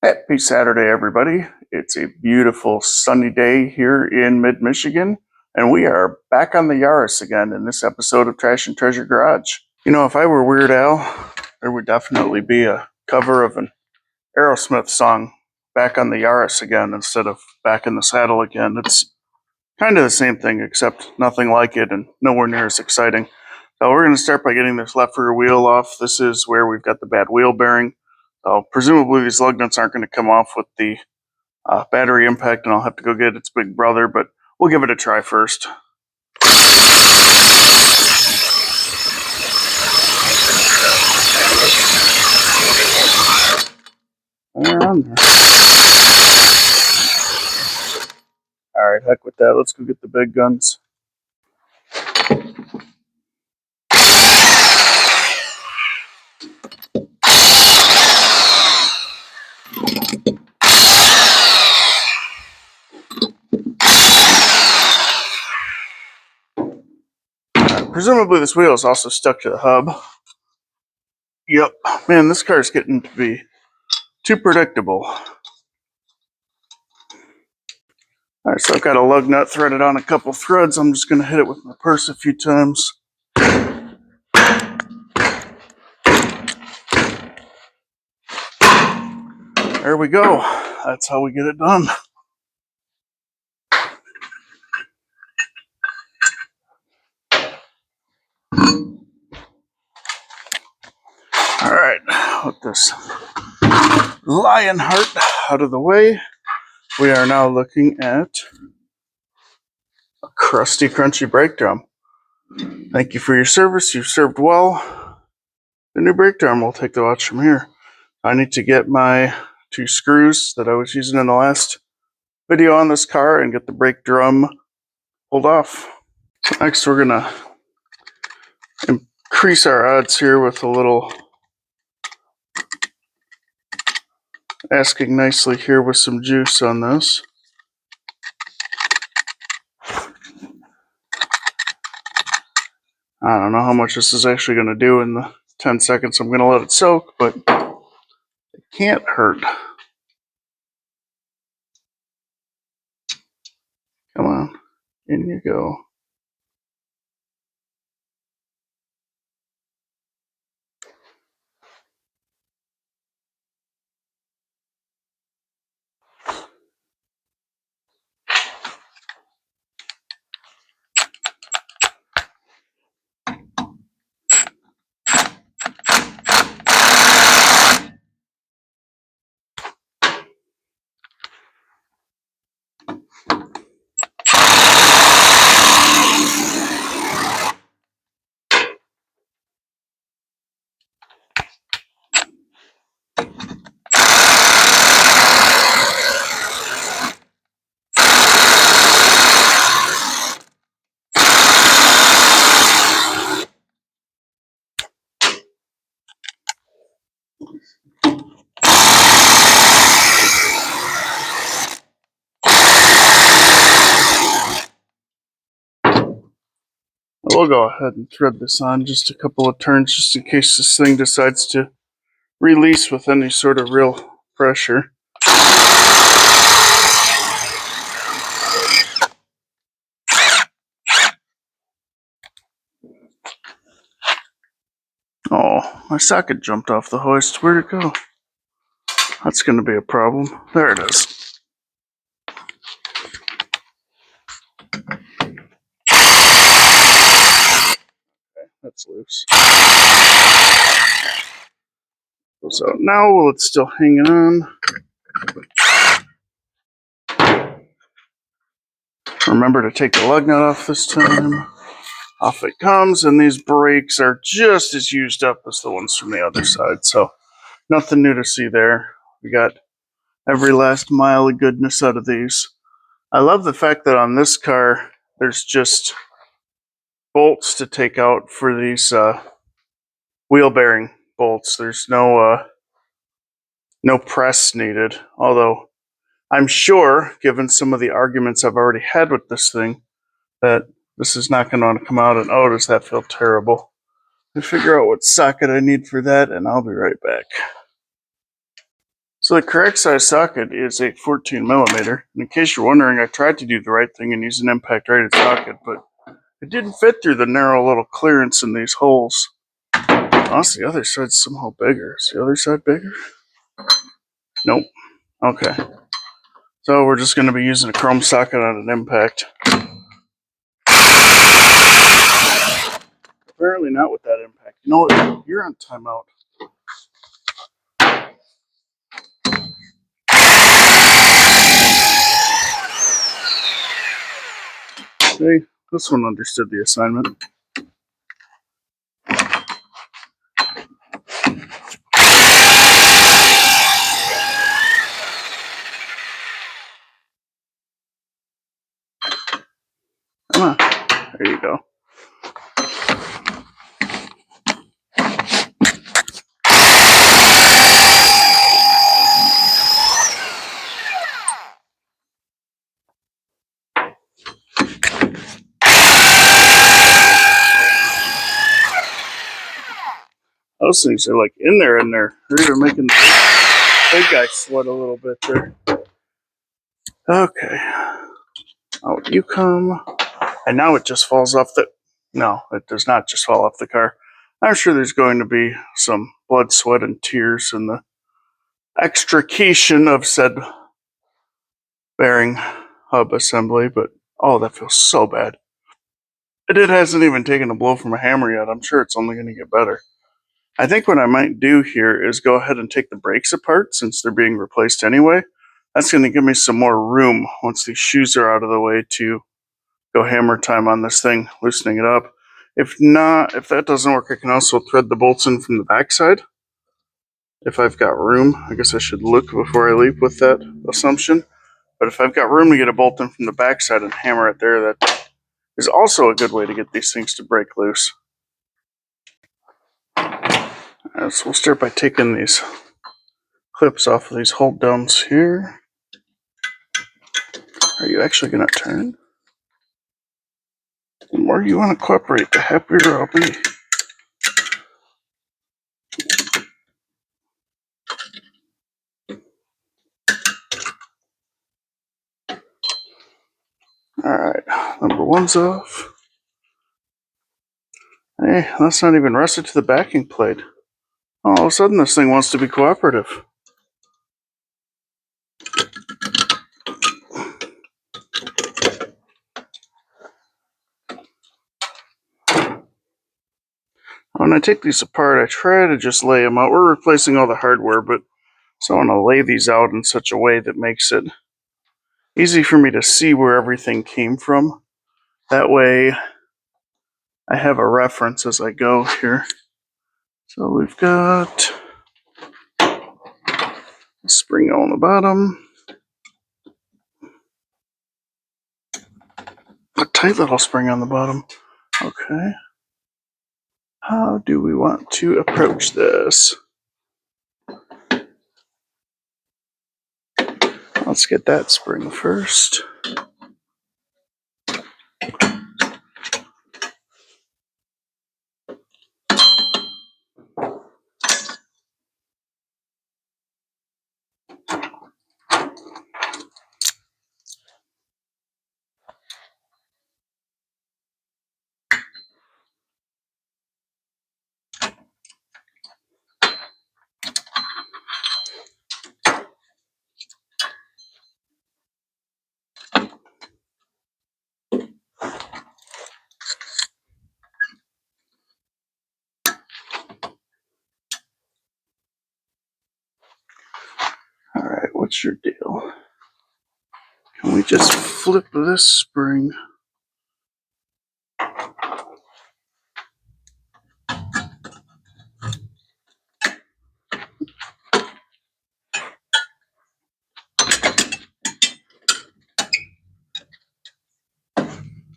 Happy Saturday, everybody. It's a beautiful sunny day here in mid-Michigan, and we are back on the Yaris again in this episode of Trash and Treasure Garage. You know, if I were Weird Al, there would definitely be a cover of an Aerosmith song, Back on the Yaris again, instead of Back in the Saddle again. It's kind of the same thing, except nothing like it and nowhere near as exciting. So we're going to start by getting this left rear wheel off. This is where we've got the bad wheel bearing. Presumably these lug nuts aren't going to come off with the battery impact, and I'll have to go get its big brother, but we'll give it a try first. Alright, heck with that. Let's go get the big guns. Presumably this wheel is also stuck to the hub. Yep. Man, this car is getting to be too predictable. Alright, so I've got a lug nut threaded on a couple threads. I'm just going to hit it with my purse a few times. There we go. That's how we get it done. Alright, with this lion heart out of the way, we are now looking at a crusty, crunchy brake drum. Thank you for your service. You've served well. The new brake drum will take the watch from here. I need to get my 2 screws that I was using in the last video on this car and get the brake drum pulled off. So next we're going to increase our odds here with a little asking nicely here with some juice on this. I don't know how much this is actually going to do in the 10 seconds I'm going to let it soak, but it can't hurt. Come on, in you go. We'll go ahead and thread this on just a couple of turns just in case this thing decides to release with any sort of real pressure. Oh, my socket jumped off the hoist. Where'd it go? That's going to be a problem. There it is. Okay, that's loose. So now while it's still hanging on, remember to take the lug nut off this time. Off it comes, and these brakes are just as used up as the ones from the other side, so nothing new to see there. We got every last mile of goodness out of these. I love the fact that on this car, there's just bolts to take out for these wheel bearing bolts. There's no press needed, although I'm sure, given some of the arguments I've already had with this thing, that this is not going to want to come out, and oh, does that feel terrible. I'll figure out what socket I need for that, and I'll be right back. So the correct size socket is a 14 millimeter. And in case you're wondering, I tried to do the right thing and use an impact rated socket, but it didn't fit through the narrow little clearance in these holes. Honestly, the other side's somehow bigger. Is the other side bigger? Nope. Okay. So we're just going to be using a chrome socket on an impact. Apparently not with that impact. You know what? You're on timeout. Hey, this one understood the assignment. Come on. There you go. Those things are like in there. They're even making the big guy sweat a little bit there. Okay. Out you come. And now it just falls off the... No, it does not just fall off the car. I'm sure there's going to be some blood, sweat, and tears in the extrication of said bearing hub assembly, but oh, that feels so bad. And it hasn't even taken a blow from a hammer yet. I'm sure it's only going to get better. I think what I might do here is go ahead and take the brakes apart since they're being replaced anyway. That's going to give me some more room once these shoes are out of the way to go hammer time on this thing, loosening it up. If not, if that doesn't work, I can also thread the bolts in from the backside. If I've got room, I guess I should look before I leap with that assumption. But if I've got room to get a bolt in from the backside and hammer it there, that is also a good way to get these things to break loose. So we'll start by taking these clips off of these hold downs here. Are you actually going to turn? The more you want to cooperate, the happier I'll be. Alright, number one's off. Hey, that's not even rusted to the backing plate. All of a sudden this thing wants to be cooperative. When I take these apart, I try to just lay them out. We're replacing all the hardware, but so I want to lay these out in such a way that makes it easy for me to see where everything came from. That way I have a reference as I go here. So we've got a spring on the bottom. A tight little spring on the bottom. Okay. How do we want to approach this? Let's get that spring first. Alright, what's your deal? Can we just flip this spring?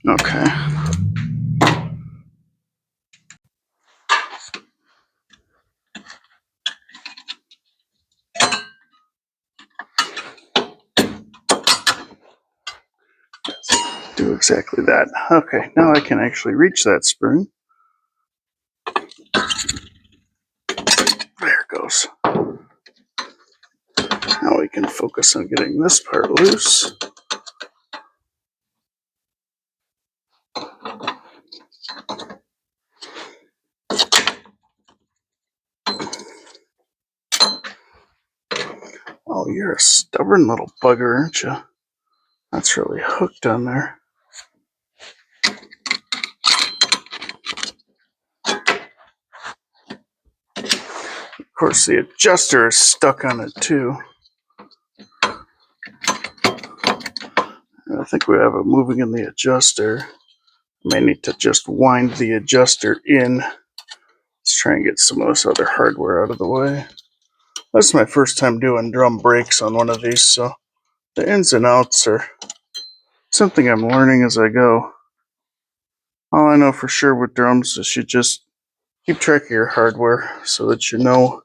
Okay. Do exactly that. Okay, now I can actually reach that spring. There it goes. focus on getting this part loose. Oh, you're a stubborn little bugger, aren't you? That's really hooked on there. Of course, the adjuster is stuck on it too. I think we have it moving in the adjuster. May need to just wind the adjuster in. Let's try and get some of this other hardware out of the way. That's my first time doing drum brakes on one of these, so the ins and outs are something I'm learning as I go. All I know for sure with drums is you just keep track of your hardware so that you know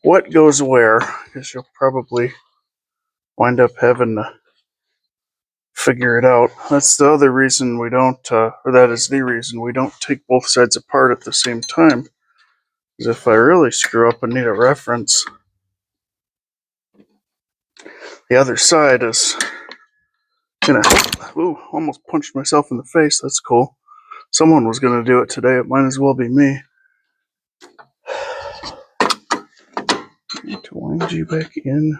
what goes where, because you'll probably wind up having to figure it out. That's the other reason we don't, or that is the reason we don't take both sides apart at the same time. Because if I really screw up and need a reference, the other side is gonna, ooh, almost punched myself in the face. That's cool. Someone was gonna do it today. It might as well be me. I need to wind you back in.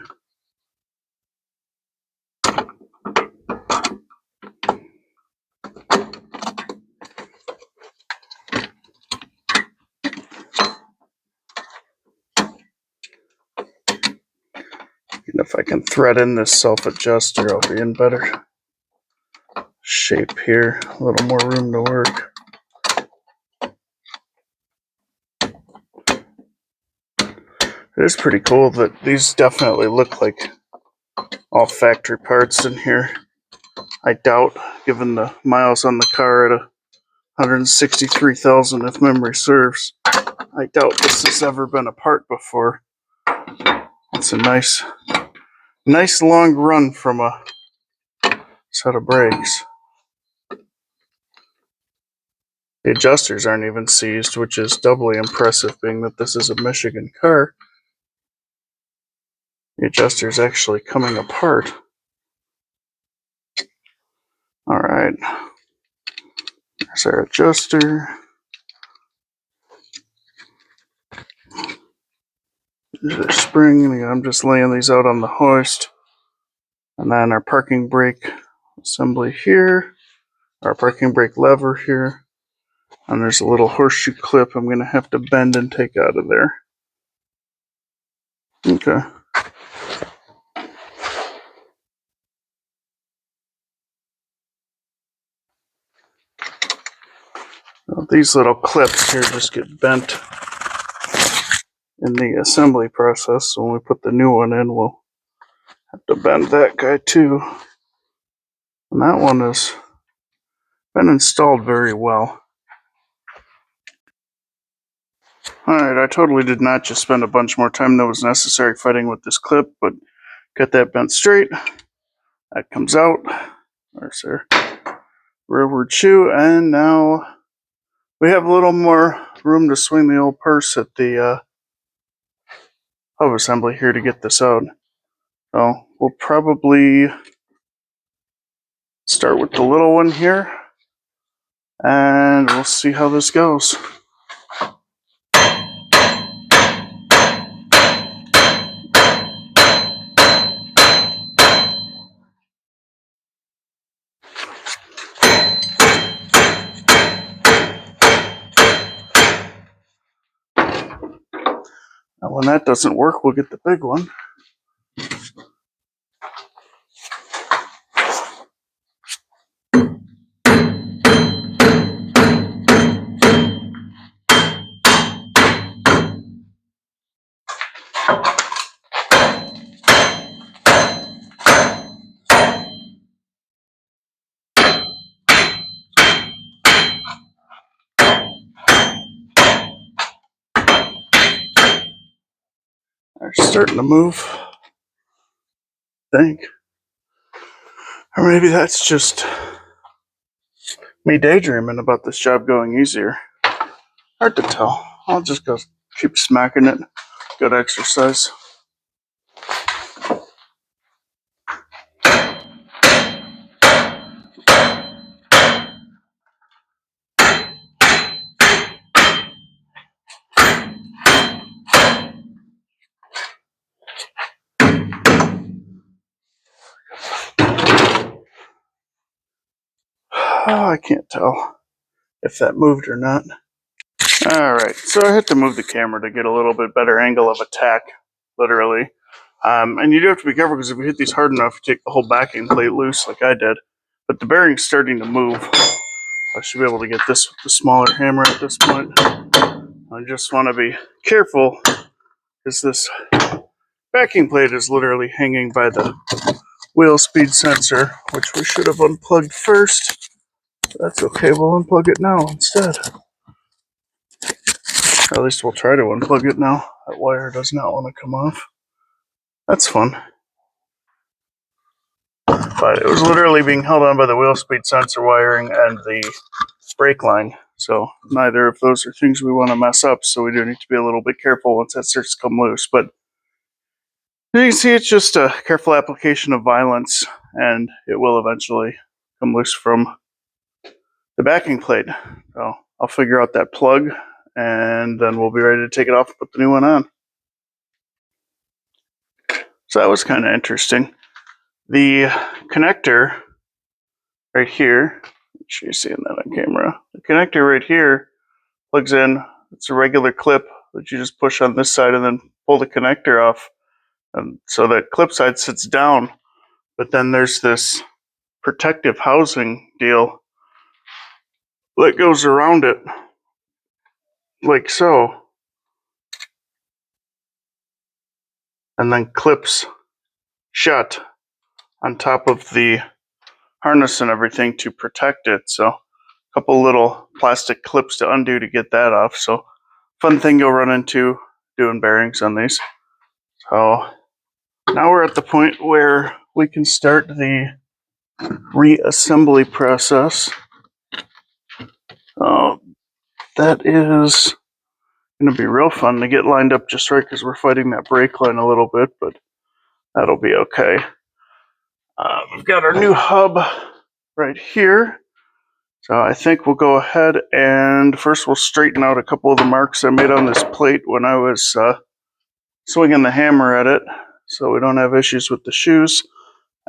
And if I can thread in this self-adjuster, I'll be in better shape here. A little more room to work. It is pretty cool that these definitely look like all factory parts in here. I doubt, given the miles on the car at 163,000 if memory serves, I doubt this has ever been a part before. It's a nice long run from a set of brakes. The adjusters aren't even seized, which is doubly impressive, being that this is a Michigan car. The adjuster's actually coming apart. Alright. There's our adjuster. There's our spring. I'm just laying these out on the hoist. And then our parking brake assembly here. Our parking brake lever here. And there's a little horseshoe clip I'm going to have to bend and take out of there. Okay. Well, these little clips here just get bent in the assembly process. So when we put the new one in, we'll have to bend that guy too. And that one has been installed very well. Alright, I totally did not just spend a bunch more time than was necessary fighting with this clip, but get that bent straight. That comes out. There's our rearward shoe, and now we have a little more room to swing the old purse at the hub assembly here to get this out. So we'll probably start with the little one here, and we'll see how this goes. Now when that doesn't work, we'll get the big one. They're starting to move, I think. Or maybe that's just me daydreaming about this job going easier. Hard to tell. I'll just go keep smacking it. Good exercise. Oh, I can't tell if that moved or not. Alright, so I had to move the camera to get a little bit better angle of attack, literally. And you do have to be careful because if you hit these hard enough, you take the whole backing plate loose like I did. But the bearing's starting to move. I should be able to get this with the smaller hammer at this point. I just want to be careful because this backing plate is literally hanging by the wheel speed sensor, which we should have unplugged first. That's okay, we'll unplug it now instead. Or at least we'll try to unplug it now. That wire does not want to come off. That's fun. But it was literally being held on by the wheel speed sensor wiring and the brake line. So neither of those are things we want to mess up. So we do need to be a little bit careful once that starts to come loose. But you can see it's just a careful application of violence, and it will eventually come loose from the backing plate. So I'll figure out that plug, and then we'll be ready to take it off and put the new one on. So that was kind of interesting. The connector right here, make sure you're seeing that on camera. The connector right here plugs in. It's a regular clip that you just push on this side and then pull the connector off. And so that clip side sits down, but then there's this protective housing deal that goes around it, like so, and then clips shut on top of the harness and everything to protect it. So a couple little plastic clips to undo to get that off. So fun thing you'll run into doing bearings on these. So now we're at the point where we can start the reassembly process. That is going to be real fun to get lined up just right because we're fighting that brake line a little bit, but that'll be okay. We've got our new hub right here. So I think we'll go ahead and first we'll straighten out a couple of the marks I made on this plate when I was swinging the hammer at it, so we don't have issues with the shoes.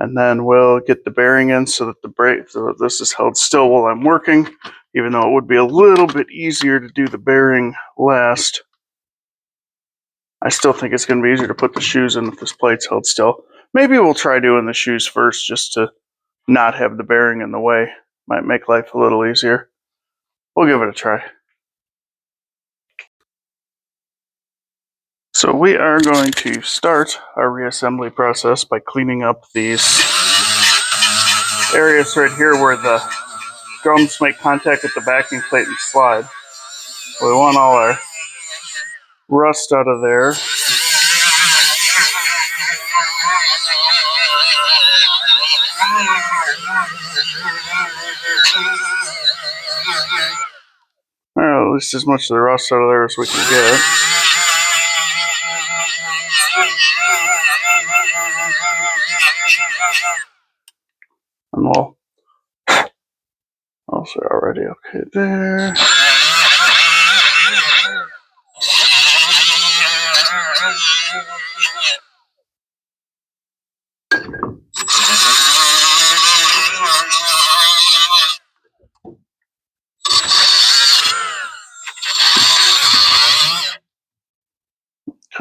And then we'll get the bearing in so that this is held still while I'm working, even though it would be a little bit easier to do the bearing last. I still think it's going to be easier to put the shoes in if this plate's held still. Maybe we'll try doing the shoes first just to not have the bearing in the way. Might make life a little easier. We'll give it a try. So we are going to start our reassembly process by cleaning up these areas right here where the drums make contact with the backing plate and slide. We want all our rust out of there. Well, at least as much of the rust out of there as we can get. And we'll also already okay there.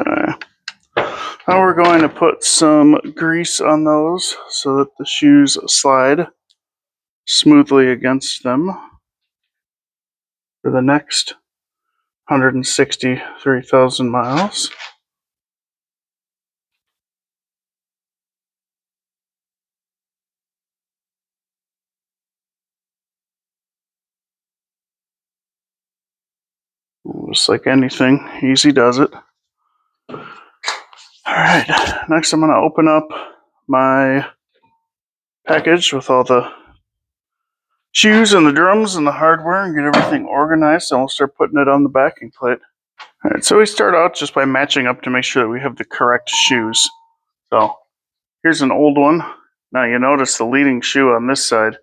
Okay. Now we're going to put some grease on those so that the shoes slide smoothly against them for the next 163,000 miles. Just like anything, easy does it. Alright, next I'm going to open up my package with all the shoes and the drums and the hardware and get everything organized, and we'll start putting it on the backing plate. Alright, so we start out just by matching up to make sure that we have the correct shoes. So here's an old one. Now you notice the leading shoe on this side. If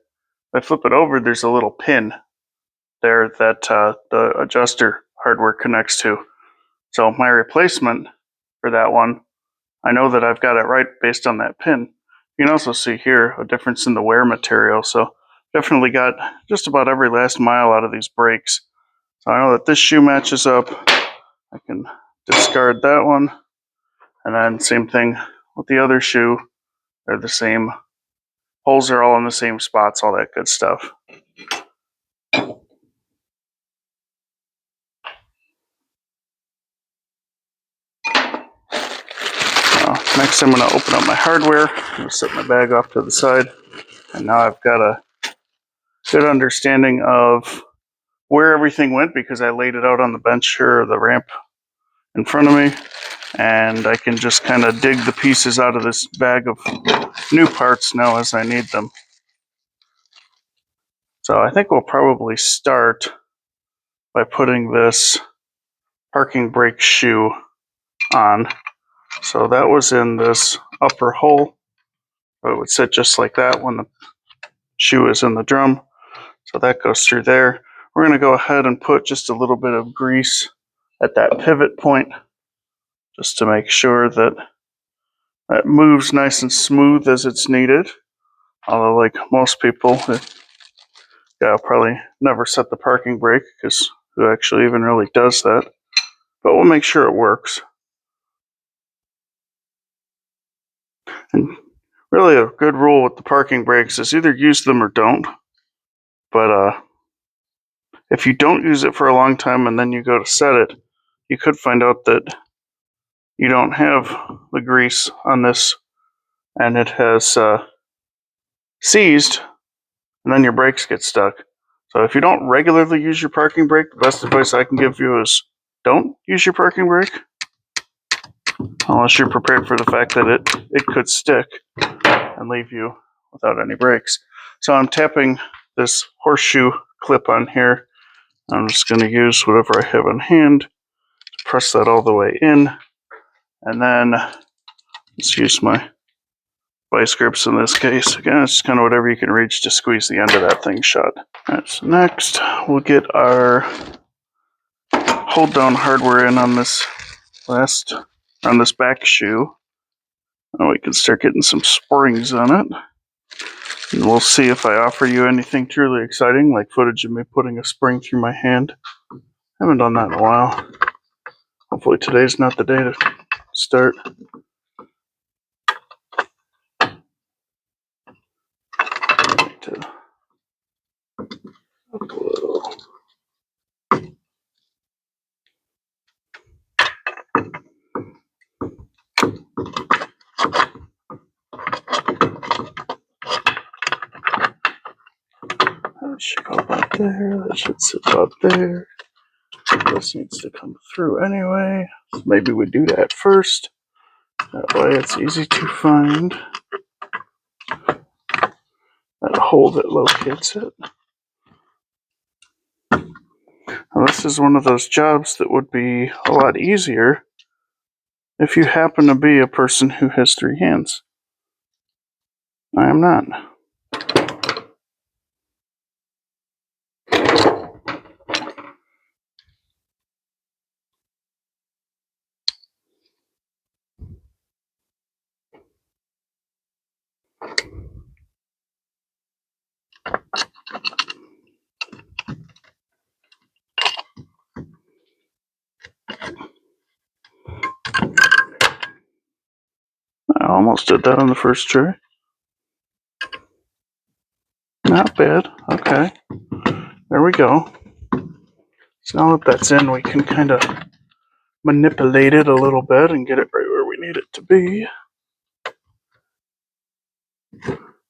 I flip it over, there's a little pin there that the adjuster hardware connects to. So my replacement for that one, I know that I've got it right based on that pin. You can also see here a difference in the wear material. So definitely got just about every last mile out of these brakes. So I know that this shoe matches up. I can discard that one. And then same thing with the other shoe. They're the same. Holes are all in the same spots, all that good stuff. Next I'm going to open up my hardware. I'm going to set my bag off to the side. And now I've got a good understanding of where everything went because I laid it out on the bench here, or the ramp in front of me. And I can just kind of dig the pieces out of this bag of new parts now as I need them. So I think we'll probably start by putting this parking brake shoe on. So that was in this upper hole. It would sit just like that when the shoe is in the drum. So that goes through there. We're going to go ahead and put just a little bit of grease at that pivot point just to make sure that it moves nice and smooth as it's needed. Although, like most people, I'll probably never set the parking brake because who actually even really does that? But we'll make sure it works. And really a good rule with the parking brakes is either use them or don't. But if you don't use it for a long time and then you go to set it, you could find out that you don't have the grease on this and it has seized, and then your brakes get stuck. So if you don't regularly use your parking brake, the best advice I can give you is don't use your parking brake unless you're prepared for the fact that it could stick and leave you without any brakes. So I'm tapping this horseshoe clip on here. I'm just going to use whatever I have on hand to press that all the way in, and then let's use my vice grips in this case. Again, it's kind of whatever you can reach to squeeze the end of that thing shut. Alright, so next we'll get our hold down hardware in on this back shoe. And we can start getting some springs on it. And we'll see if I offer you anything truly exciting, like footage of me putting a spring through my hand. I haven't done that in a while. Hopefully today's not the day to start. That should go about there. That should sit about there. This needs to come through anyway. So maybe we do that first. That way it's easy to find that hole that locates it. Now this is one of those jobs that would be a lot easier if you happen to be a person who has 3 hands. I am not. I almost did that on the first try. Not bad. Okay. There we go. So now that that's in, we can kind of manipulate it a little bit and get it right where we need it to be.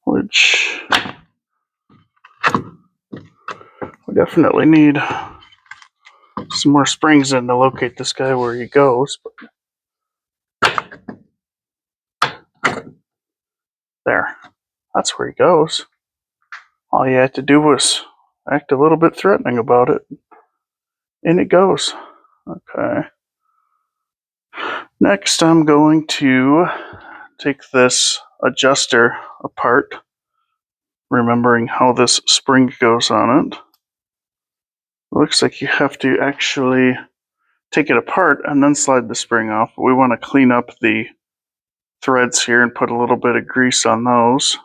Which we definitely need some more springs in to locate this guy where he goes. There. That's where he goes. All you had to do was act a little bit threatening about it. In it goes. Okay. Next, I'm going to take this adjuster apart, remembering how this spring goes on it. It looks like you have to actually take it apart and then slide the spring off. We want to clean up the threads here and put a little bit of grease on those.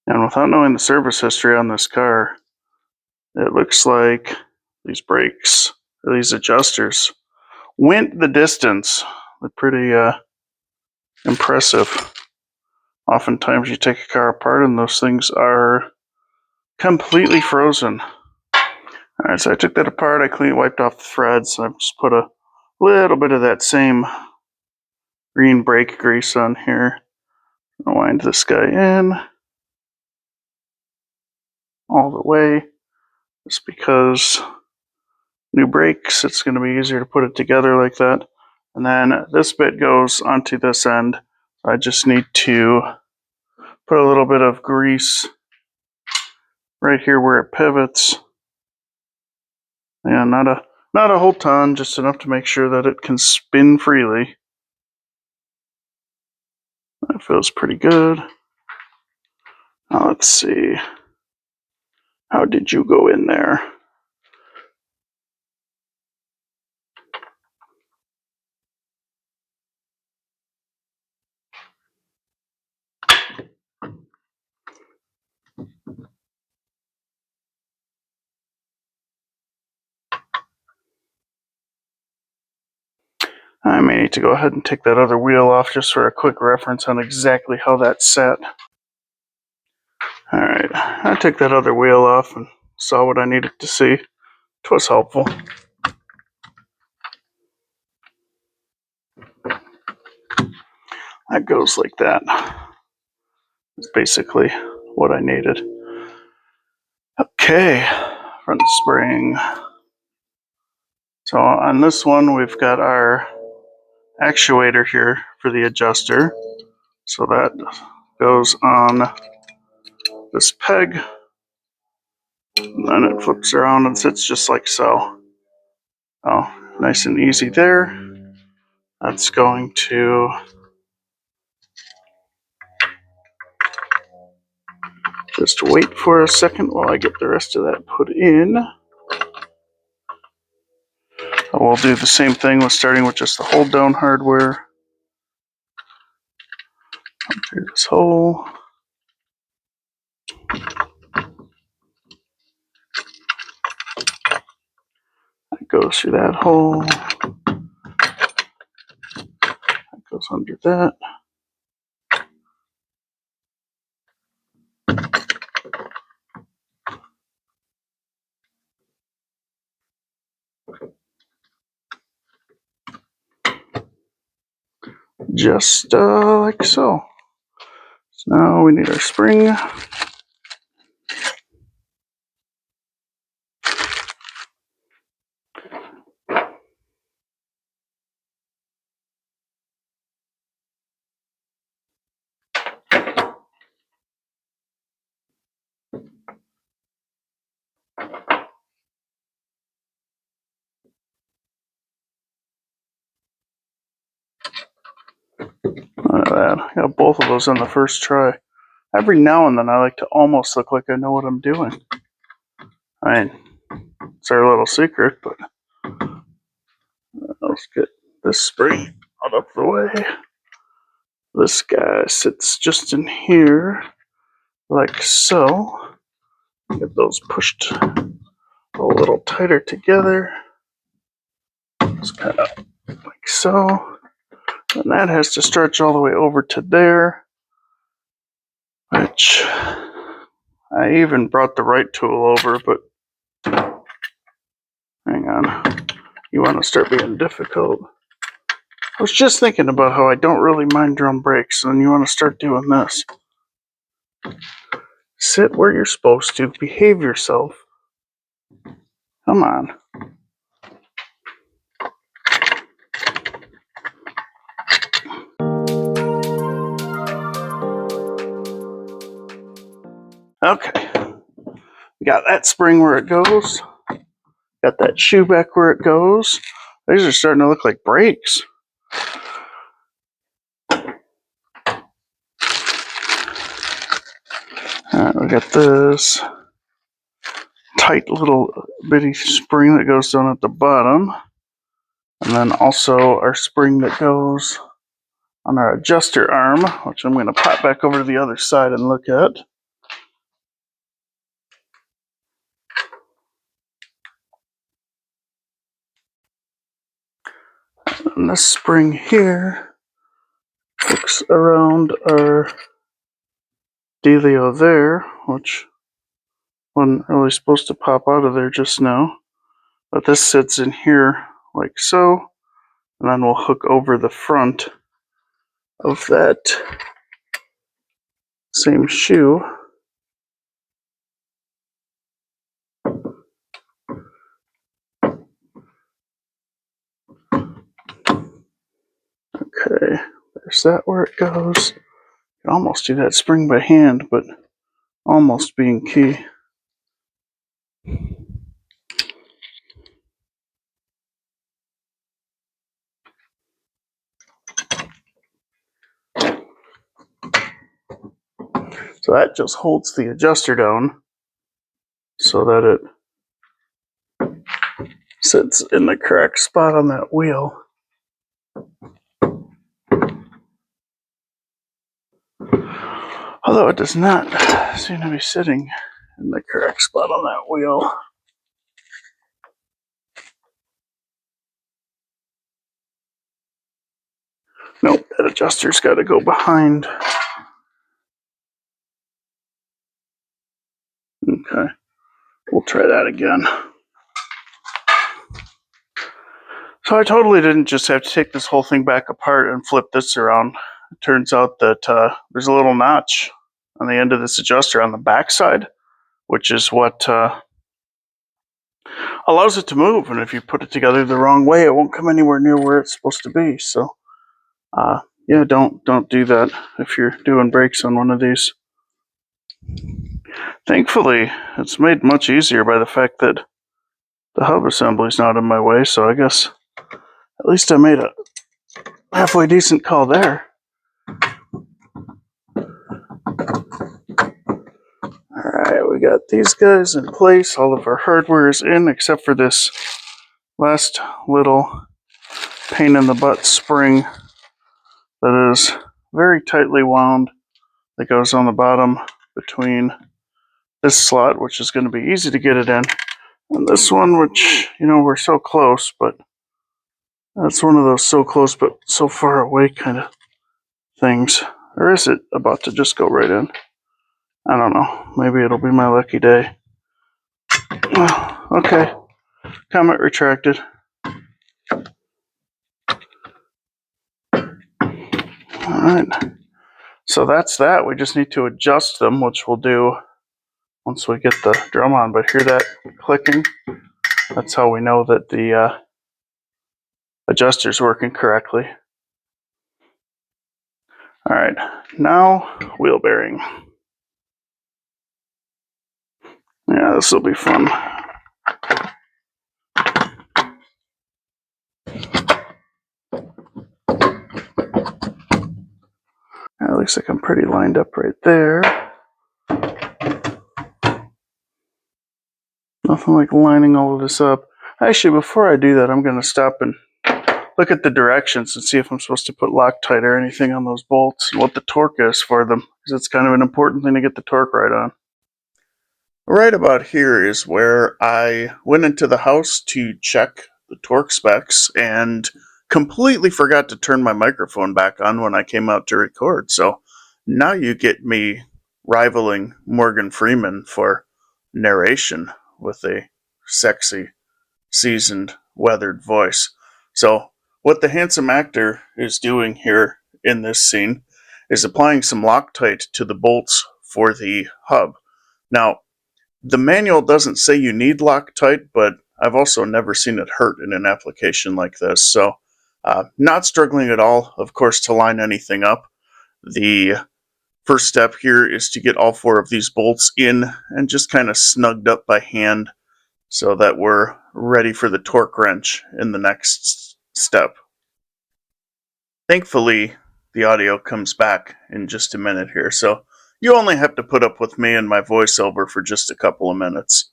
And without knowing the service history on this car, it looks like these brakes, or these adjusters, went the distance. They're pretty impressive. Oftentimes you take a car apart and those things are completely frozen. Alright, so I took that apart, I clean wiped off the threads, and I've just put a little bit of that same green brake grease on here. I'll wind this guy in all the way, just because new brakes, it's going to be easier to put it together like that. And then this bit goes onto this end. I just need to put a little bit of grease right here where it pivots. Yeah, not a whole ton, just enough to make sure that it can spin freely. That feels pretty good. Now let's see. How did you go in there? I may need to go ahead and take that other wheel off just for a quick reference on exactly how that's set. Alright, I took that other wheel off and saw what I needed to see. It was helpful. That goes like that. That's basically what I needed. Okay, front spring. So on this one, we've got our actuator here for the adjuster. So that goes on this peg, and then it flips around and sits just like so. Oh, nice and easy there. That's going to just wait for a second while I get the rest of that put in. We'll do the same thing with starting with just the hold down hardware. Through this hole. That goes through that hole. That goes under that. Just like so. So now we need our spring. Look at that. I got both of those on the first try. Every now and then I like to almost look like I know what I'm doing. I mean, it's our little secret, but let's get this spring out of the way. This guy sits just in here, like so. Get those pushed a little tighter together. Just kind of like so. And that has to stretch all the way over to there, which I even brought the right tool over, but hang on. You want to start being difficult. I was just thinking about how I don't really mind drum brakes, and you want to start doing this. Sit where you're supposed to. Behave yourself. Come on. Okay. We got that spring where it goes. Got that shoe back where it goes. These are starting to look like brakes. Alright, we got this tight little bitty spring that goes down at the bottom. And then also our spring that goes on our adjuster arm, which I'm going to pop back over to the other side and look at. And this spring here hooks around our dealio there, which wasn't really supposed to pop out of there just now. But this sits in here like so, and then we'll hook over the front of that same shoe. Okay, there's that where it goes. You can almost do that spring by hand, but almost being key. So that just holds the adjuster down so that it sits in the correct spot on that wheel. Although it does not seem to be sitting in the correct spot on that wheel. Nope, that adjuster's got to go behind. Okay, we'll try that again. So I totally didn't just have to take this whole thing back apart and flip this around. It turns out that there's a little notch on the end of this adjuster on the back side, which is what allows it to move. And if you put it together the wrong way, it won't come anywhere near where it's supposed to be. So, yeah, don't do that if you're doing brakes on one of these. Thankfully, it's made much easier by the fact that the hub assembly is not in my way. So I guess at least I made a halfway decent call there. Alright, we got these guys in place. All of our hardware is in except for this last little pain in the butt spring that is very tightly wound that goes on the bottom between this slot, which is going to be easy to get it in, and this one, which, you know, we're so close, but that's one of those so close but so far away kind of things. Or is it about to just go right in? I don't know. Maybe it'll be my lucky day. Okay. Comment retracted. Alright. So that's that. We just need to adjust them, which we'll do once we get the drum on. But hear that clicking? That's how we know that the adjuster's working correctly. Alright. Now, wheel bearing. Yeah, this will be fun. It looks like I'm pretty lined up right there. Nothing like lining all of this up. Actually, before I do that, I'm going to stop and look at the directions and see if I'm supposed to put Loctite or anything on those bolts and what the torque is for them, because it's kind of an important thing to get the torque right on. Right about here is where I went into the house to check the torque specs and completely forgot to turn my microphone back on when I came out to record. So now you get me rivaling Morgan Freeman for narration with a sexy, seasoned, weathered voice. So what the handsome actor is doing here in this scene is applying some Loctite to the bolts for the hub. Now, the manual doesn't say you need Loctite, but I've also never seen it hurt in an application like this. So, not struggling at all, of course, to line anything up. The first step here is to get all four of these bolts in and just kind of snugged up by hand so that we're ready for the torque wrench in the next step. Thankfully, the audio comes back in just a minute here, so you only have to put up with me and my voiceover for just a couple of minutes.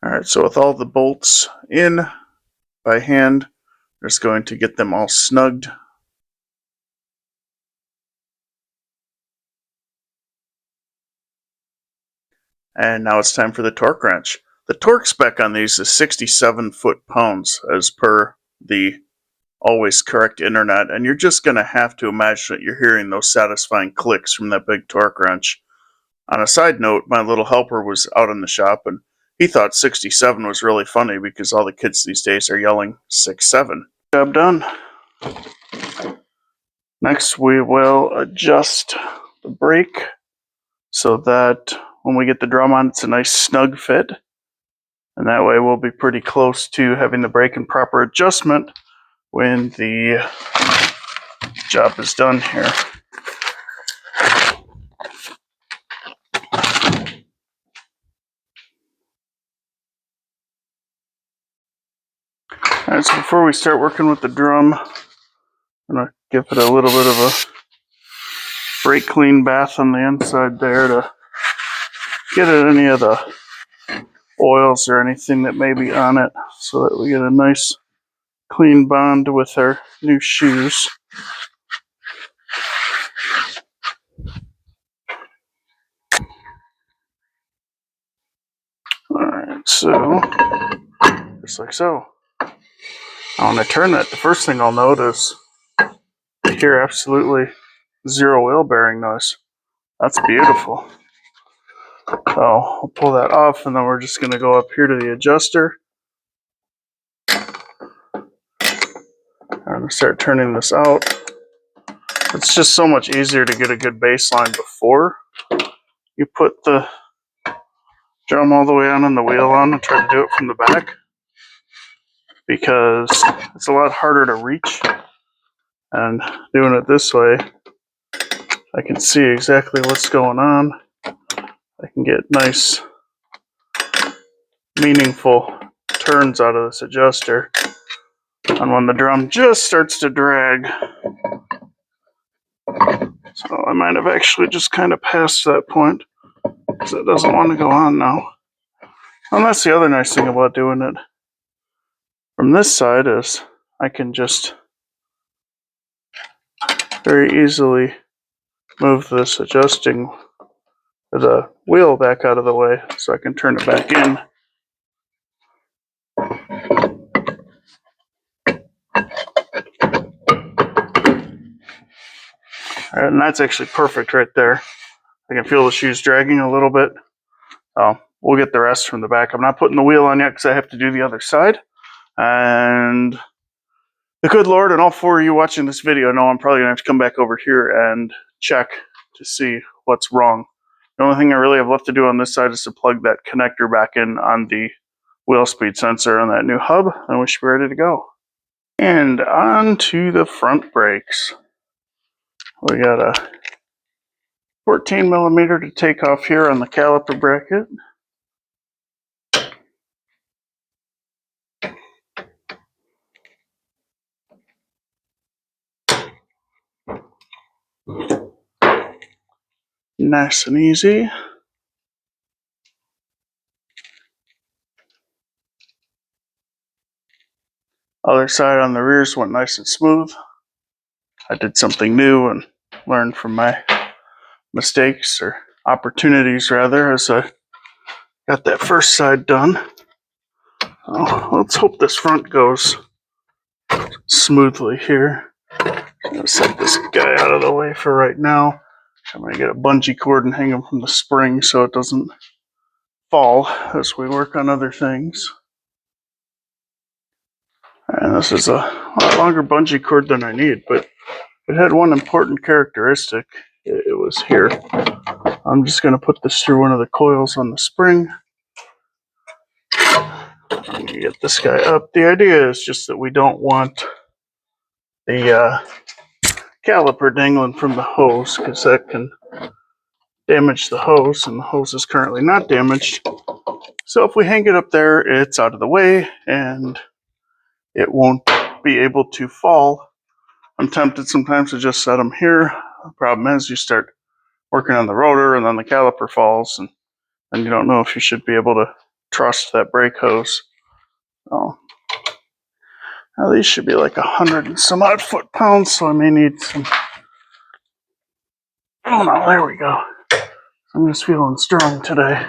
Alright, so with all the bolts in by hand, just going to get them all snugged. And now it's time for the torque wrench. The torque spec on these is 67 foot-pounds as per the always correct internet, and you're just going to have to imagine that you're hearing those satisfying clicks from that big torque wrench. On a side note, my little helper was out in the shop and he thought 67 was really funny because all the kids these days are yelling 6-7. Job done. Next we will adjust the brake so that when we get the drum on, it's a nice snug fit. And that way we'll be pretty close to having the brake in proper adjustment when the job is done here. Alright, so before we start working with the drum, I'm going to give it a little bit of a brake clean bath on the inside there to get at any of the oils or anything that may be on it so that we get a nice clean bond with our new shoes. Alright, so just like so. Now when I turn that, the first thing I'll notice, I hear absolutely zero wheel bearing noise. That's beautiful. So I'll pull that off and then we're just going to go up here to the adjuster. I'm going to start turning this out. It's just so much easier to get a good baseline before you put the drum all the way on and the wheel on and try to do it from the back, because it's a lot harder to reach, and doing it this way I can see exactly what's going on. I can get nice meaningful turns out of this adjuster, and when the drum just starts to drag, so I might have actually just kind of passed that point because it doesn't want to go on now. And that's the other nice thing about doing it from this side is I can just very easily move this adjusting the wheel back out of the way so I can turn it back in. And that's actually perfect right there. I can feel the shoes dragging a little bit. We'll get the rest from the back. I'm not putting the wheel on yet because I have to do the other side. And the good Lord and all four of you watching this video know I'm probably going to have to come back over here and check to see what's wrong. The only thing I really have left to do on this side is to plug that connector back in on the wheel speed sensor on that new hub, and we should be ready to go. And on to the front brakes. We got a 14 millimeter to take off here on the caliper bracket. Nice and easy. Other side on the rears went nice and smooth. I did something new and learned from my mistakes, or opportunities rather, as I got that first side done. Oh, let's hope this front goes smoothly here. I'm going to set this guy out of the way for right now. I'm going to get a bungee cord and hang him from the spring so it doesn't fall as we work on other things. And this is a lot longer bungee cord than I need, but it had one important characteristic. It was here. I'm just going to put this through one of the coils on the spring. I'm going to get this guy up. The idea is just that we don't want the caliper dangling from the hose, because that can damage the hose, and the hose is currently not damaged. So if we hang it up there, it's out of the way and it won't be able to fall. I'm tempted sometimes to just set them here. The problem is you start working on the rotor and then the caliper falls, and then you don't know if you should be able to trust that brake hose. So now these should be like 100 and some odd foot-pounds, so I may need some. Oh no, there we go. I'm just feeling strong today.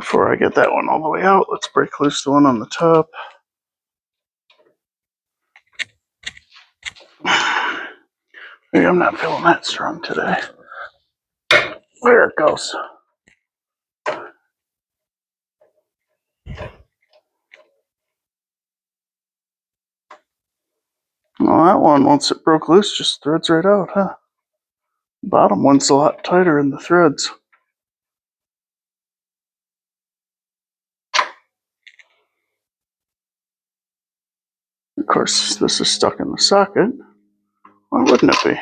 Before I get that one all the way out, let's break loose the one on the top. Maybe I'm not feeling that strong today. There it goes. Well, that one, once it broke loose, just threads right out, huh? The bottom one's a lot tighter in the threads. Of course, this is stuck in the socket. Why wouldn't it be?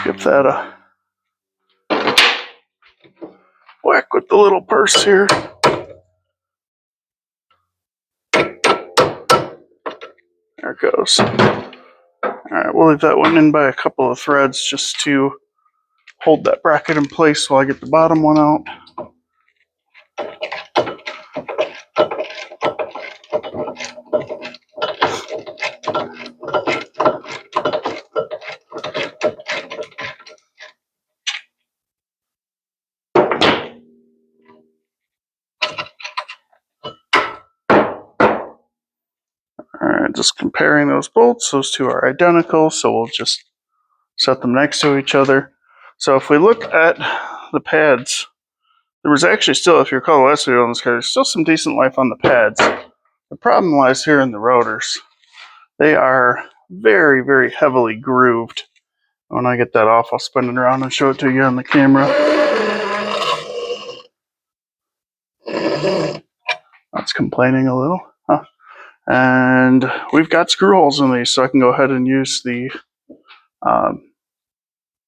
Give that a whack with the little purse here. There it goes. Alright, we'll leave that one in by a couple of threads just to hold that bracket in place while I get the bottom one out. Alright, just comparing those bolts. Those two are identical, so we'll just set them next to each other. So if we look at the pads, there was actually still, if you recall the last video on this car, there's still some decent life on the pads. The problem lies here in the rotors. They are very, very heavily grooved. When I get that off, I'll spin it around and show it to you on the camera. That's complaining a little. Huh. And we've got screw holes in these, so I can go ahead and use the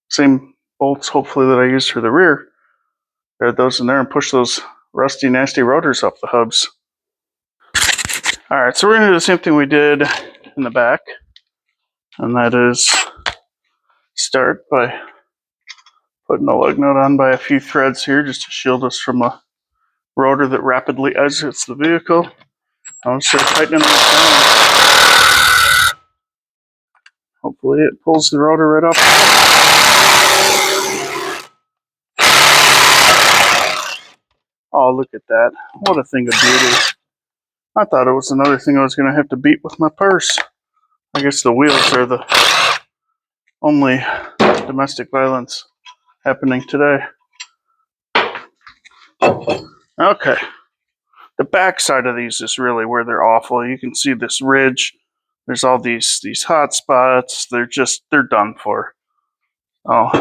same bolts, hopefully, that I used for the rear. Thread those in there and push those rusty, nasty rotors off the hubs. Alright, so we're going to do the same thing we did in the back, and that is start by putting a lug nut on by a few threads here just to shield us from a rotor that rapidly exits the vehicle. I'll start tightening it down. Hopefully it pulls the rotor right off. Oh, look at that. What a thing of beauty. I thought it was another thing I was going to have to beat with my purse. I guess the wheels are the only domestic violence happening today. Okay. The back side of these is really where they're awful. You can see this ridge. There's all these hot spots. They're done for. Oh,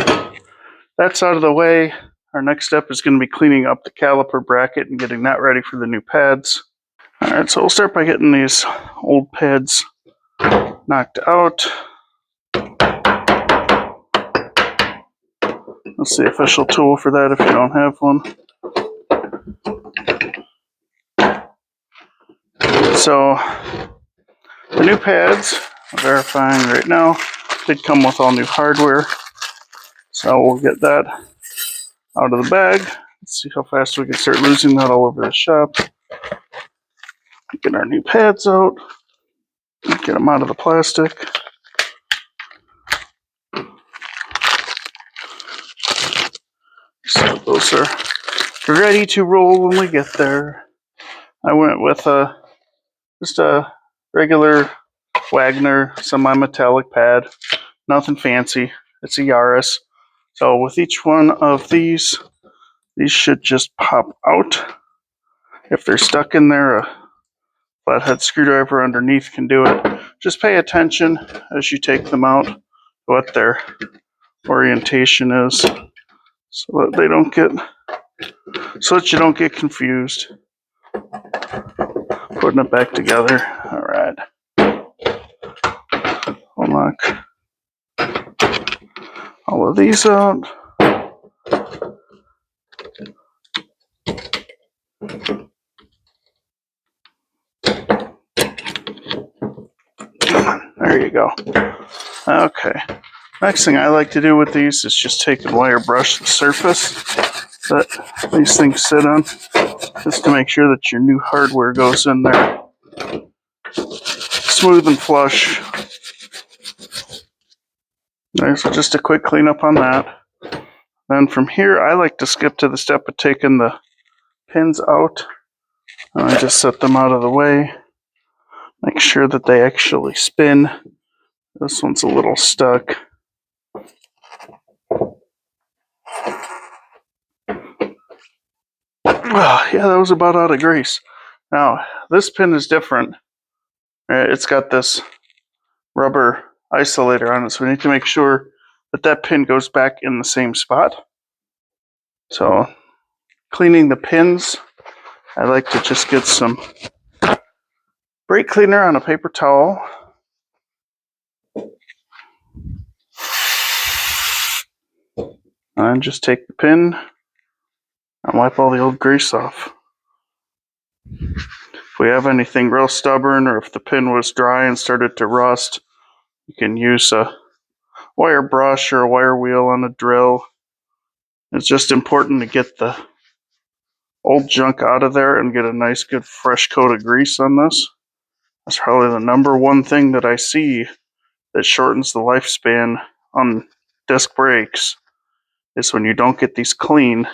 that's out of the way. Our next step is going to be cleaning up the caliper bracket and getting that ready for the new pads. Alright, so we'll start by getting these old pads knocked out. That's the official tool for that if you don't have one. So, the new pads, I'm verifying right now, did come with all new hardware. So we'll get that out of the bag. Let's see how fast we can start losing that all over the shop. Get our new pads out. Get them out of the plastic. So those are ready to roll when we get there. I went with just a regular Wagner semi-metallic pad. Nothing fancy. It's a Yaris. So with each one of these should just pop out. If they're stuck in there, a flathead screwdriver underneath can do it. Just pay attention as you take them out what their orientation is, so that they don't get, so that you don't get confused. Putting it back together. All right. We'll knock all of these out. There you go. Okay. Next thing I like to do with these is just take and wire brush the surface that these things sit on, just to make sure that your new hardware goes in there smooth and flush. Alright, so just a quick cleanup on that. Then from here, I like to skip to the step of taking the pins out. And I just set them out of the way. Make sure that they actually spin. This one's a little stuck. Oh, yeah, that was about out of grease. Now, this pin is different. It's got this rubber isolator on it, so we need to make sure that that pin goes back in the same spot. So, cleaning the pins, I like to just get some brake cleaner on a paper towel. And just take the pin and wipe all the old grease off. If we have anything real stubborn, or if the pin was dry and started to rust, you can use a wire brush or a wire wheel on a drill. It's just important to get the old junk out of there and get a nice good fresh coat of grease on this. That's probably the number one thing that I see that shortens the lifespan on disc brakes, is when you don't get these clean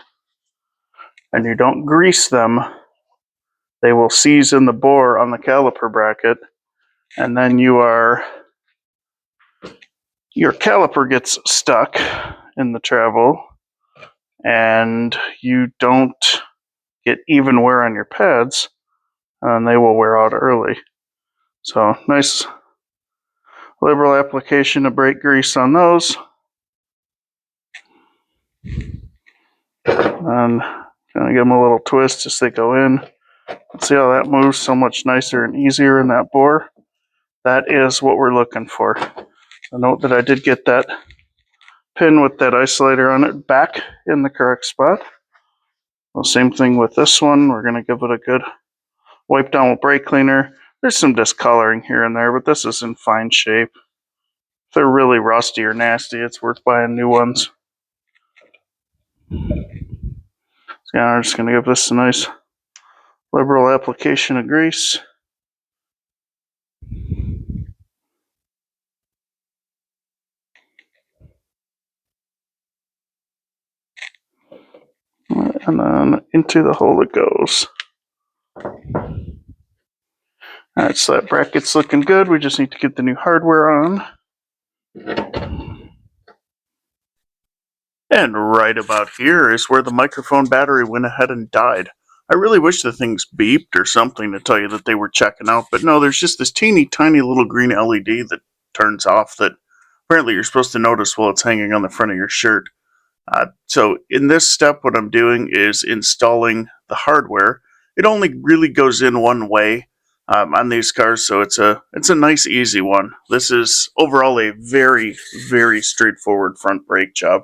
and you don't grease them, they will seize in the bore on the caliper bracket, and then your caliper gets stuck in the travel, and you don't get even wear on your pads, and they will wear out early. So nice liberal application of brake grease on those. And gonna give them a little twist as they go in. See how that moves so much nicer and easier in that bore? That is what we're looking for. So note that I did get that pin with that isolator on it back in the correct spot. Well, same thing with this one. We're gonna give it a good wipe down with brake cleaner. There's some discoloring here and there, but this is in fine shape. If they're really rusty or nasty, it's worth buying new ones. So yeah, I'm just going to give this a nice liberal application of grease. And then into the hole it goes. Alright, so that bracket's looking good. We just need to get the new hardware on. And right about here is where the microphone battery went ahead and died. I really wish the things beeped or something to tell you that they were checking out, but no, there's just this teeny tiny little green LED that turns off that apparently you're supposed to notice while it's hanging on the front of your shirt. So in this step, what I'm doing is installing the hardware. It only really goes in one way on these cars, so it's a nice, easy one. This is overall a very, very straightforward front brake job.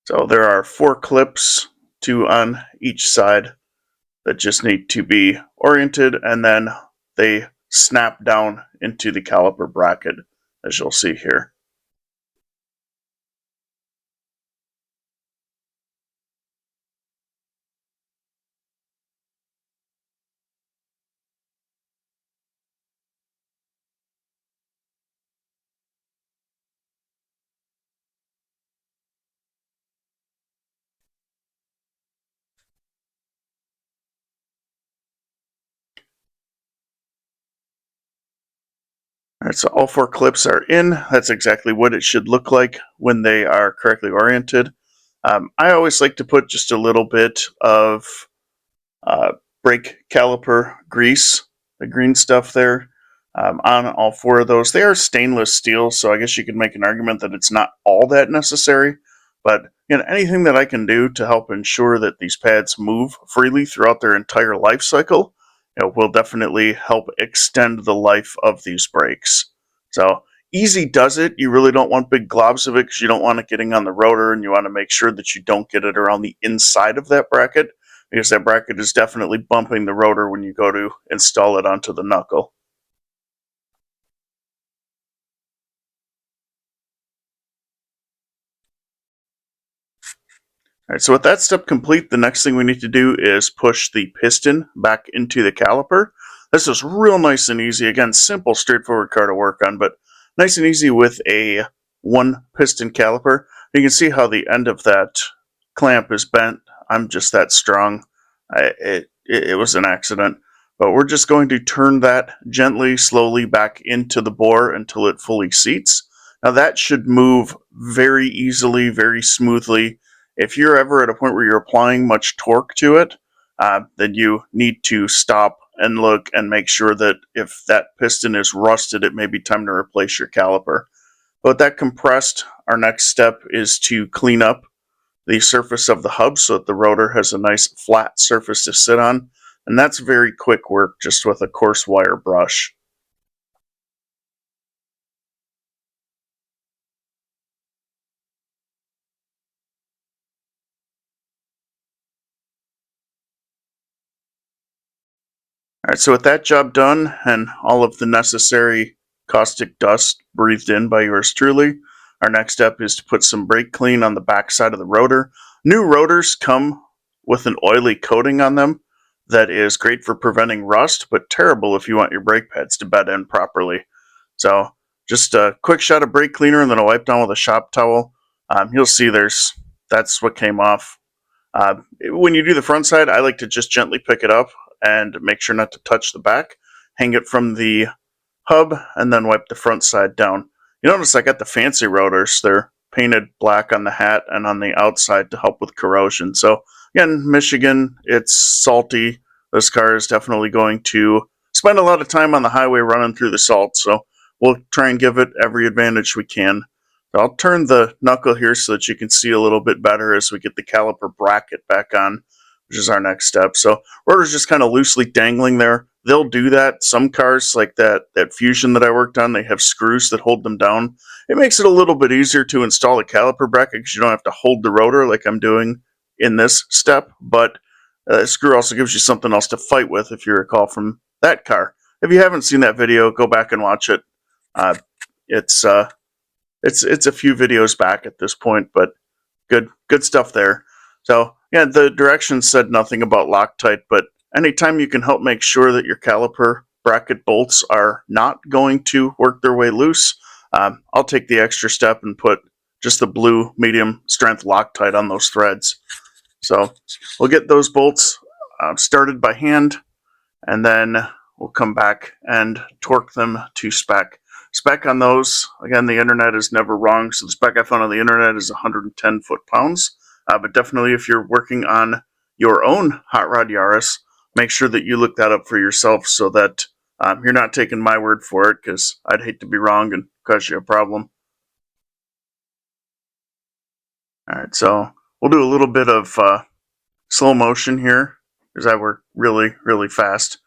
So there are 4 clips, 2 on each side, that just need to be oriented, and then they snap down into the caliper bracket, as you'll see here. Alright, so all 4 clips are in. That's exactly what it should look like when they are correctly oriented. I always like to put just a little bit of brake caliper grease, the green stuff there, on all 4 of those. They are stainless steel, so I guess you could make an argument that it's not all that necessary. But anything that I can do to help ensure that these pads move freely throughout their entire life cycle, will definitely help extend the life of these brakes. So easy does it. You really don't want big globs of it because you don't want it getting on the rotor, and you want to make sure that you don't get it around the inside of that bracket, because that bracket is definitely bumping the rotor when you go to install it onto the knuckle. Alright, so with that step complete, the next thing we need to do is push the piston back into the caliper. This is real nice and easy. Again, simple, straightforward car to work on, but nice and easy with a one piston caliper. You can see how the end of that clamp is bent. I'm just that strong. It was an accident. But we're just going to turn that gently, slowly back into the bore until it fully seats. Now that should move very easily, very smoothly. If you're ever at a point where you're applying much torque to it, then you need to stop and look and make sure that if that piston is rusted, it may be time to replace your caliper. But with that compressed, our next step is to clean up the surface of the hub so that the rotor has a nice flat surface to sit on. And that's very quick work just with a coarse wire brush. Alright, so with that job done and all of the necessary caustic dust breathed in by yours truly, our next step is to put some brake clean on the back side of the rotor. New rotors come with an oily coating on them that is great for preventing rust, but terrible if you want your brake pads to bed in properly. So just a quick shot of brake cleaner and then a wipe down with a shop towel. You'll see that's what came off. When you do the front side, I like to just gently pick it up and make sure not to touch the back. Hang it from the hub and then wipe the front side down. You notice I got the fancy rotors. They're painted black on the hat and on the outside to help with corrosion. So again, Michigan, it's salty. This car is definitely going to spend a lot of time on the highway running through the salt. So we'll try and give it every advantage we can. I'll turn the knuckle here so that you can see a little bit better as we get the caliper bracket back on, which is our next step. So rotor's just kind of loosely dangling there. They'll do that. Some cars like that Fusion that I worked on, they have screws that hold them down. It makes it a little bit easier to install a caliper bracket because you don't have to hold the rotor like I'm doing in this step. But a screw also gives you something else to fight with if you recall from that car. If you haven't seen that video, go back and watch it. It's a few videos back at this point, but good stuff there. So yeah, the directions said nothing about Loctite, but anytime you can help make sure that your caliper bracket bolts are not going to work their way loose, I'll take the extra step and put just the blue medium strength Loctite on those threads. So we'll get those bolts started by hand, and then we'll come back and torque them to spec. Spec on those, again, the internet is never wrong, so the spec I found on the internet is 110 foot-pounds. But definitely if you're working on your own hot rod Yaris, make sure that you look that up for yourself so that you're not taking my word for it, because I'd hate to be wrong and cause you a problem. Alright, so we'll do a little bit of slow motion here, because I work really, really fast.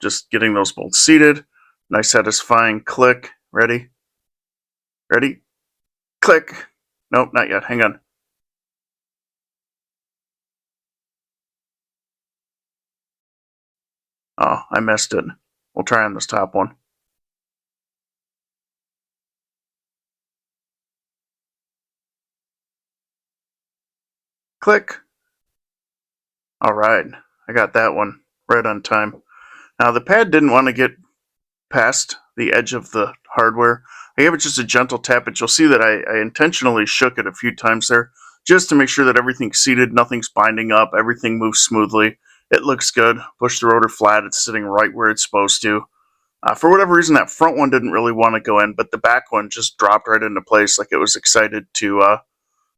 Just getting those bolts seated. Nice satisfying click. Ready? Ready? Click. Nope, not yet. Hang on. Oh, I missed it. We'll try on this top one. Click. All right. I got that one right on time. Now, the pad didn't want to get past the edge of the hardware. I gave it just a gentle tap, but you'll see that I intentionally shook it a few times there just to make sure that everything's seated, nothing's binding up, everything moves smoothly. It looks good. Push the rotor flat. It's sitting right where it's supposed to. For whatever reason, that front one didn't really want to go in, but the back one just dropped right into place like it was excited to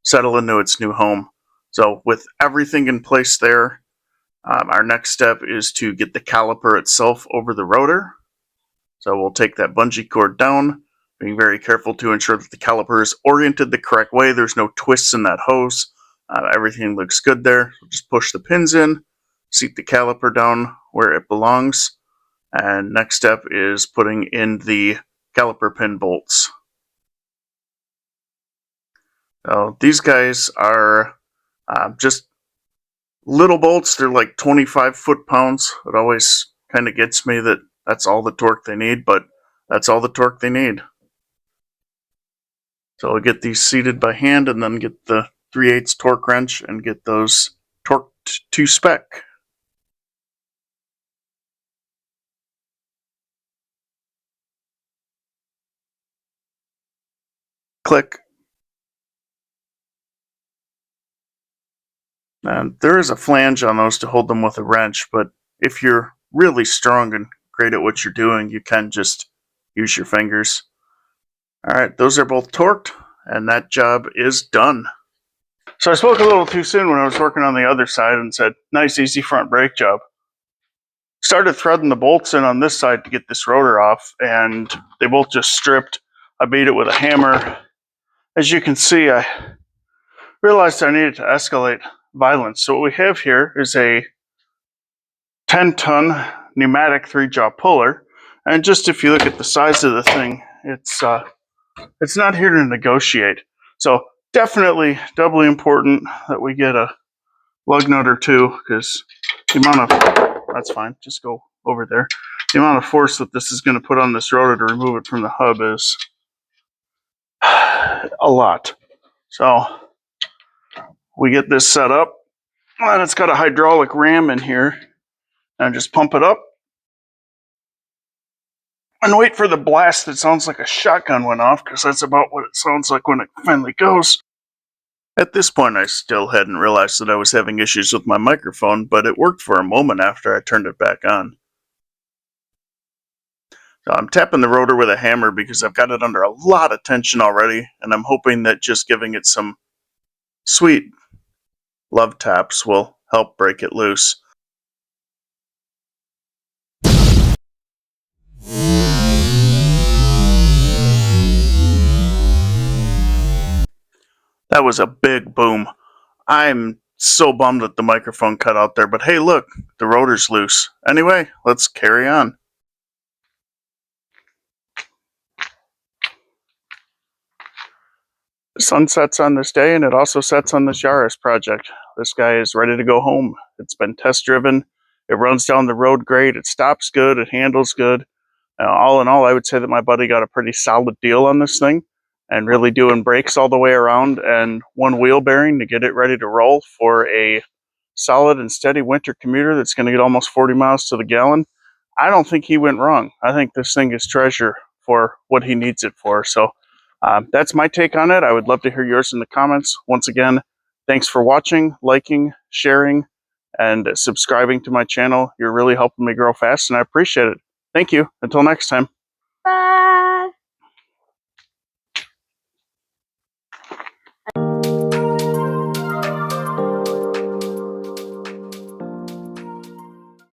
settle into its new home. So with everything in place there, our next step is to get the caliper itself over the rotor. So we'll take that bungee cord down, being very careful to ensure that the caliper is oriented the correct way. There's no twists in that hose. Everything looks good there. So just push the pins in, seat the caliper down where it belongs. And next step is putting in the caliper pin bolts. So these guys are just little bolts. They're like 25 foot-pounds. It always kind of gets me that that's all the torque they need, but that's all the torque they need. So I'll get these seated by hand and then get the 3/8 torque wrench and get those torqued to spec. Click. And there is a flange on those to hold them with a wrench, but if you're really strong and great at what you're doing, you can just use your fingers. Alright, those are both torqued, and that job is done. So I spoke a little too soon when I was working on the other side and said, nice easy front brake job. Started threading the bolts in on this side to get this rotor off, and they both just stripped. I beat it with a hammer. As you can see, I realized I needed to escalate violence. So what we have here is a 10-ton pneumatic 3-jaw puller, and just if you look at the size of the thing, it's not here to negotiate. So definitely doubly important that we get a lug nut or two, because the amount of, that's fine, just go over there. The amount of force that this is going to put on this rotor to remove it from the hub is a lot. So we get this set up, and it's got a hydraulic ram in here, and just pump it up and wait for the blast that sounds like a shotgun went off, because that's about what it sounds like when it finally goes. At this point, I still hadn't realized that I was having issues with my microphone, but it worked for a moment after I turned it back on. So I'm tapping the rotor with a hammer because I've got it under a lot of tension already, and I'm hoping that just giving it some sweet love taps will help break it loose. That was a big boom. I'm so bummed that the microphone cut out there, but hey, look, the rotor's loose. Anyway, let's carry on. The sun sets on this day, and it also sets on this Yaris project. This guy is ready to go home. It's been test driven. It runs down the road great. It stops good. It handles good. All in all, I would say that my buddy got a pretty solid deal on this thing, and really doing brakes all the way around and one wheel bearing to get it ready to roll for a solid and steady winter commuter that's going to get almost 40 miles to the gallon. I don't think he went wrong. I think this thing is treasure for what he needs it for. So that's my take on it. I would love to hear yours in the comments. Once again, thanks for watching, liking, sharing, and subscribing to my channel. You're really helping me grow fast, and I appreciate it. Thank you. Until next time. Bye.